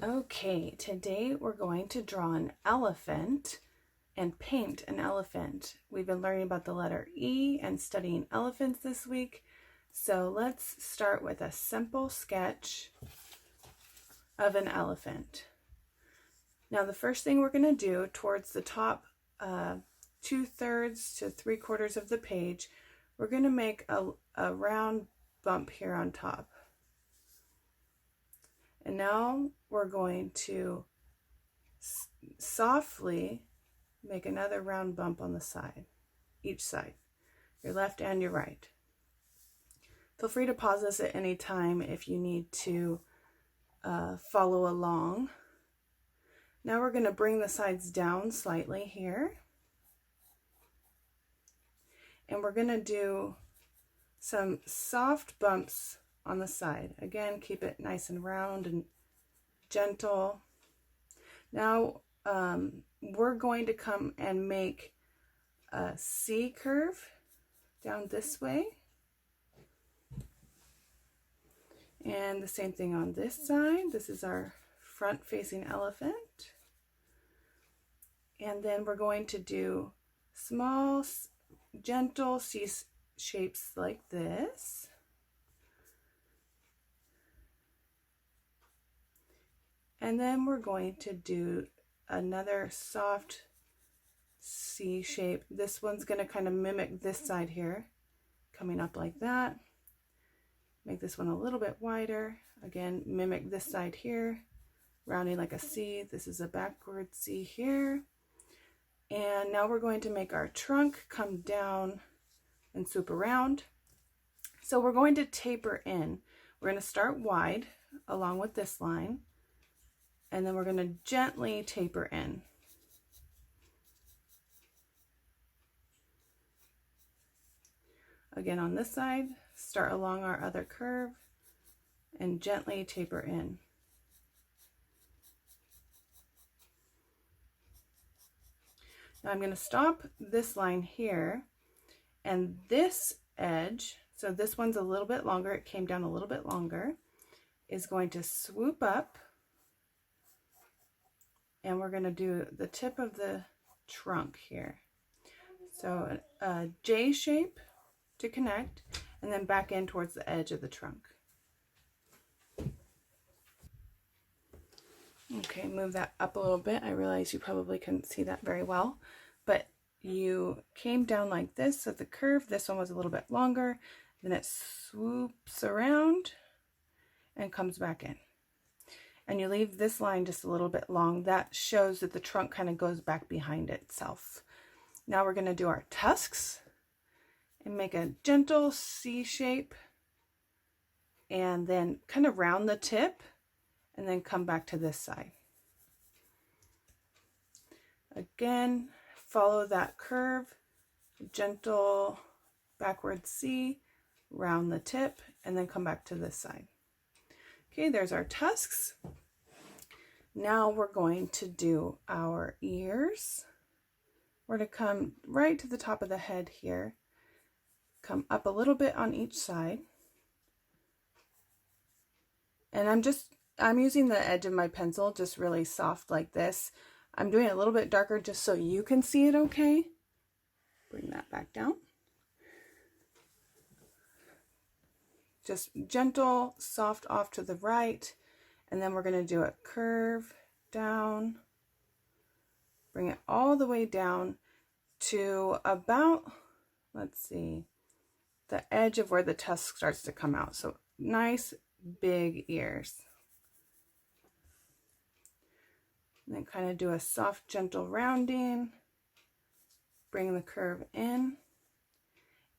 Okay, today we're going to draw an elephant and paint an elephant. We've been learning about the letter E and studying elephants this week. So let's start with a simple sketch of an elephant. Now the first thing we're going to do towards the top 2/3 to 3/4 of the page, we're going to make a round bump here on top. And now we're going to softly make another round bump on the side, each side, your left and your right. Feel free to pause this at any time if you need to follow along. Now we're going to bring the sides down slightly here. And we're going to do some soft bumps on the side. Again, keep it nice and round and gentle. Now we're going to come and make a C curve down this way. And the same thing on this side. This is our front facing elephant. And then we're going to do small, gentle C shapes like this. And then we're going to do another soft C shape. This one's going to kind of mimic this side here, coming up like that. Make this one a little bit wider. Again, mimic this side here, rounding like a C. This is a backward C here. And now we're going to make our trunk come down and swoop around. So we're going to taper in. We're going to start wide along with this line. And then we're going to gently taper in. Again, on this side, start along our other curve and gently taper in. Now I'm going to stop this line here, and this edge, so this one's a little bit longer, it came down a little bit longer, is going to swoop up. And we're going to do the tip of the trunk here. So a J shape to connect, and then back in towards the edge of the trunk. Okay, move that up a little bit. I realize you probably couldn't see that very well, but you came down like this at the curve. This one was a little bit longer. Then it swoops around and comes back in. And you leave this line just a little bit long. That shows that the trunk kind of goes back behind itself. Now we're going to do our tusks and make a gentle C shape and then kind of round the tip and then come back to this side. Again, follow that curve, gentle backward C, round the tip, and then come back to this side. Okay, there's our tusks. Now we're going to do our ears. We're going to come right to the top of the head here. Come up a little bit on each side. And I'm using the edge of my pencil just really soft like this. I'm doing it a little bit darker just so you can see it okay. Bring that back down. Just gentle, soft off to the right, and then we're going to do a curve down, bring it all the way down to about, let's see, the edge of where the tusk starts to come out. So nice big ears. And then kind of do a soft, gentle rounding, bring the curve in.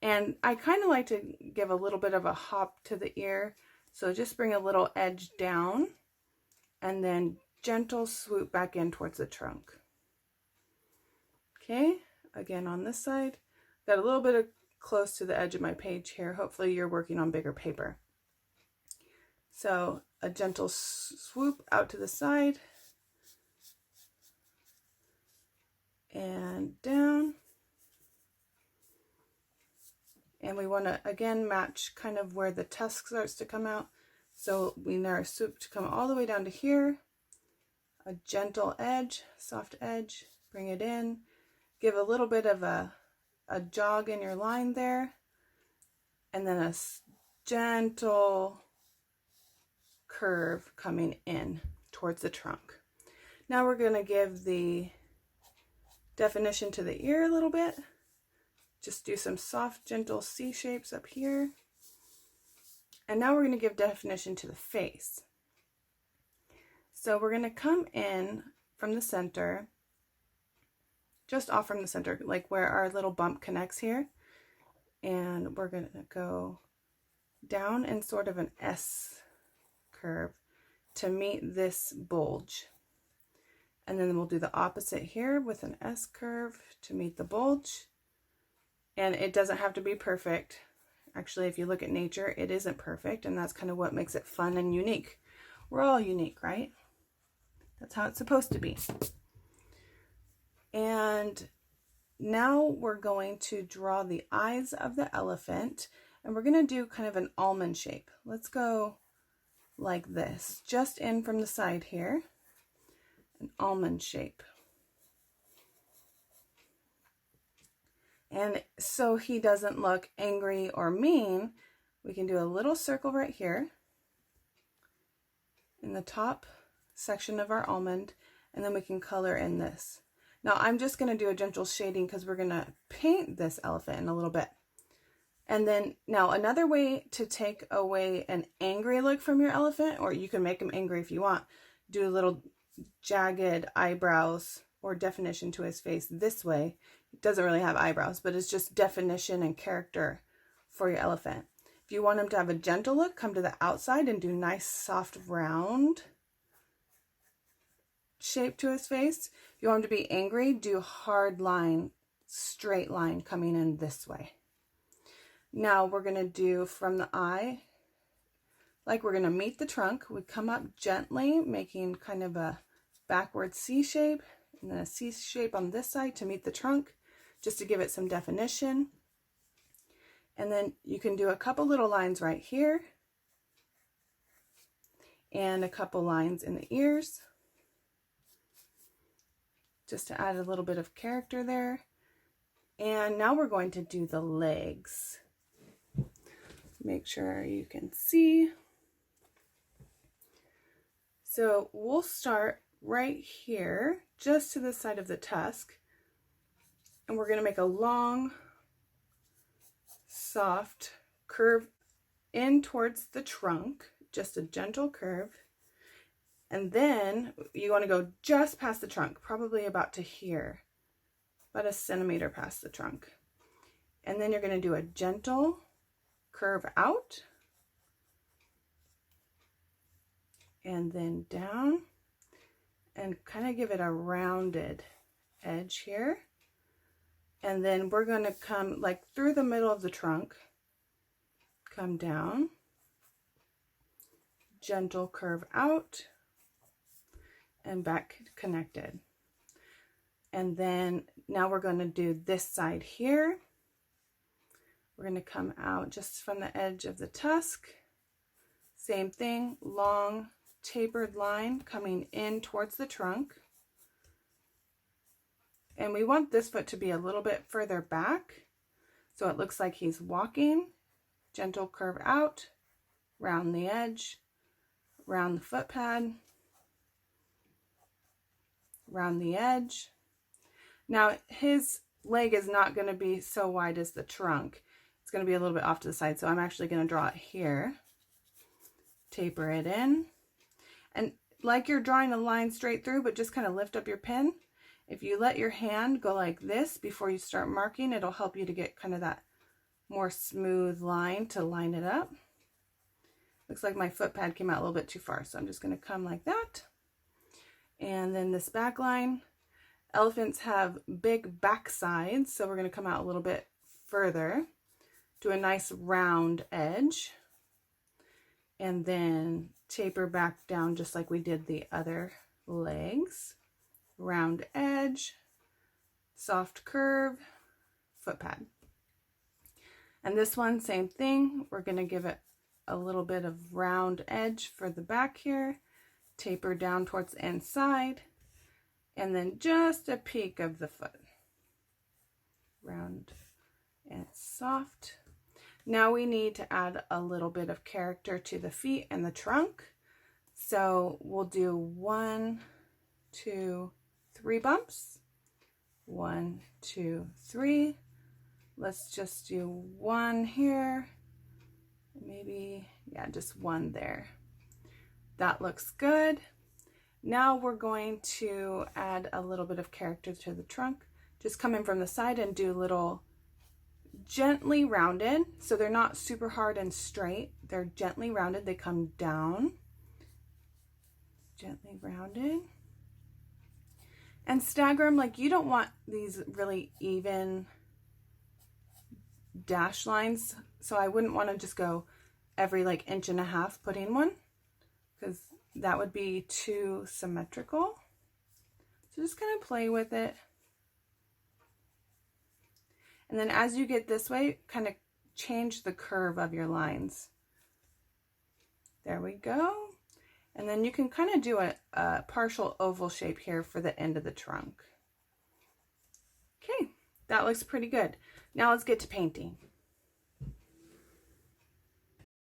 And I kind of like to give a little bit of a hop to the ear. So just bring a little edge down and then gentle swoop back in towards the trunk. Okay, again on this side. Got a little bit of close to the edge of my page here. Hopefully you're working on bigger paper. So a gentle swoop out to the side and down. And we want to, again, match kind of where the tusk starts to come out. So we need our swoop to come all the way down to here. a gentle edge, soft edge, bring it in, give a little bit of a jog in your line there, and then a gentle curve coming in towards the trunk. Now we're going to give the definition to the ear a little bit. Just do some soft, gentle C shapes up here. And now we're going to give definition to the face. So we're going to come in from the center, just off from the center, like where our little bump connects here. And we're going to go down in sort of an S curve to meet this bulge. And then we'll do the opposite here with an S curve to meet the bulge. And it doesn't have to be perfect. Actually, if you look at nature, it isn't perfect, and that's kind of what makes it fun and unique. We're all unique, right? That's how it's supposed to be. And now we're going to draw the eyes of the elephant, and we're going to do kind of an almond shape. Let's go like this, just in from the side here, an almond shape. And so he doesn't look angry or mean, we can do a little circle right here in the top section of our almond, and then we can color in this. Now I'm just going to do a gentle shading because we're going to paint this elephant in a little bit. And then now another way to take away an angry look from your elephant, or you can make him angry if you want, do a little jagged eyebrows or definition to his face this way. It doesn't really have eyebrows, but it's just definition and character for your elephant. If you want him to have a gentle look, come to the outside and do nice, soft, round shape to his face. If you want him to be angry, do hard line, straight line coming in this way. Now we're going to do from the eye, like we're going to meet the trunk. We come up gently, making kind of a backward C shape, and then a C shape on this side to meet the trunk, just to give it some definition. And then you can do a couple little lines right here, and a couple lines in the ears, just to add a little bit of character there. And now we're going to do the legs. Make sure you can see. So we'll start right here, just to the side of the tusk, and we're going to make a long, soft curve in towards the trunk, just a gentle curve. And then you want to go just past the trunk, probably about to here, about a centimeter past the trunk. And then you're going to do a gentle curve out, and then down, and kind of give it a rounded edge here. And then we're going to come like through the middle of the trunk, come down, gentle curve out, and back connected. And then now we're going to do this side here. We're going to come out just from the edge of the tusk. Same thing, long tapered line coming in towards the trunk. And we want this foot to be a little bit further back, so it looks like he's walking. Gentle curve out, round the edge, round the foot pad, round the edge. Now his leg is not going to be so wide as the trunk. It's going to be a little bit off to the side, so I'm actually going to draw it here. Taper it in. And like you're drawing a line straight through, but just kind of lift up your pen. If you let your hand go like this before you start marking, it'll help you to get kind of that more smooth line to line it up. Looks like my foot pad came out a little bit too far, so I'm just going to come like that. And then this back line. Elephants have big back sides, so we're going to come out a little bit further. Do a nice round edge. And then taper back down just like we did the other legs. Round edge, soft curve, foot pad. And this one, same thing. We're going to give it a little bit of round edge for the back here, taper down towards the inside, and then just a peak of the foot. Round and soft. Now we need to add a little bit of character to the feet and the trunk. So we'll do 1, 2, 3 bumps. 1, 2, 3. Let's just do 1 here. Maybe, yeah, just 1 there. That looks good. Now we're going to add a little bit of character to the trunk. Just come in from the side and do little gently rounded. So they're not super hard and straight. They're gently rounded. They come down. Gently rounded. And stagger them. Like, you don't want these really even dash lines. So I wouldn't want to just go every like 1.5 inches putting one, because that would be too symmetrical. So just kind of play with it. And then as you get this way, kind of change the curve of your lines. There we go. And then you can kind of do a partial oval shape here for the end of the trunk. Okay, that looks pretty good. Now let's get to painting.